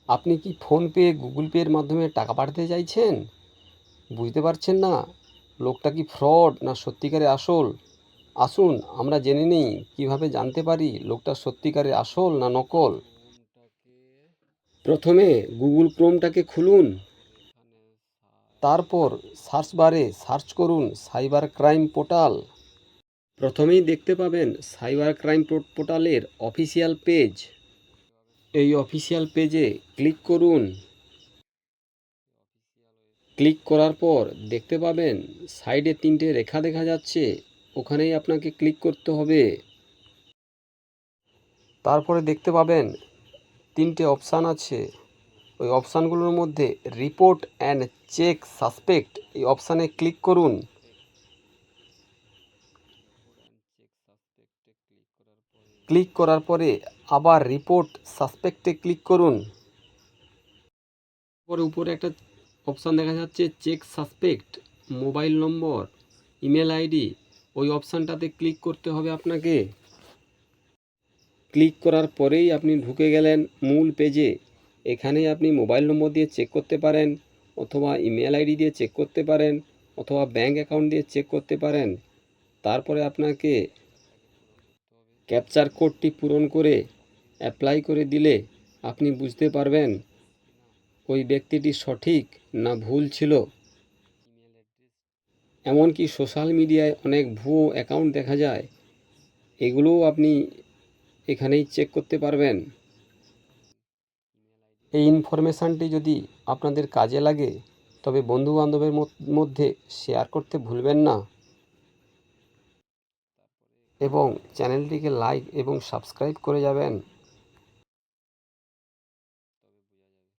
আপনি কি PhonePe Google পের মাধ্যমে টাকা পাঠাতে চাইছেন? বুঝতে পারছেন না লোকটা কি ফ্রড না সত্যিকারে আসল? আসুন আমরা জেনে নিই কিভাবে জানতে পারি লোকটা সত্যিকারে আসল না নকল। প্রথমে গুগল ক্রোমটাকে খুলুন, তারপর সার্চ বারে সার্চ করুন সাইবার ক্রাইম পোর্টাল। প্রথমেই দেখতে পাবেন সাইবার ক্রাইম পোর্টালের অফিসিয়াল পেজ। এই অফিসিয়াল পেজে ক্লিক করুন। ক্লিক করার পর দেখতে পাবেন সাইডে 3টে রেখা দেখা যাচ্ছে, ওখানেই আপনাকে ক্লিক করতে হবে। তারপরে দেখতে পাবেন 3টে অপশান আছে, ওই অপশানগুলোর মধ্যে রিপোর্ট অ্যান্ড চেক সাসপেক্ট, এই অপশানে ক্লিক করুন। ক্লিক করার পরে আবার রিপোর্ট সাসপেক্টে ক্লিক করুন। পরে উপরে একটা অপশান দেখা যাচ্ছে check suspect, mobile number, email ID, ওই অপশানটাতে ক্লিক করতে হবে আপনাকে। ক্লিক করার পরেই আপনি ঢুকে গেলেন মূল পেজে। এখানে আপনি মোবাইল নম্বর দিয়ে চেক করতে পারেন, অথবা ইমেল আইডি দিয়ে চেক করতে পারেন, অথবা ব্যাঙ্ক অ্যাকাউন্ট দিয়ে চেক করতে পারেন। তারপরে আপনাকে ক্যাপচার কোডটি পূরণ করে অ্যাপ্লাই করে দিলে আপনি বুঝতে পারবেন ওই ব্যক্তিটি সঠিক না ভুল ছিল। এমনকি সোশ্যাল মিডিয়ায় অনেক ভুয়ো অ্যাকাউন্ট দেখা যায়, এগুলোও আপনি এখানেই চেক করতে পারবেন। এই ইনফরমেশানটি যদি আপনাদের কাজে লাগে তবে বন্ধুবান্ধবের মধ্যে শেয়ার করতে ভুলবেন না, এবং চ্যানেলটিকে লাইক এবং সাবস্ক্রাইব করে যাবেন।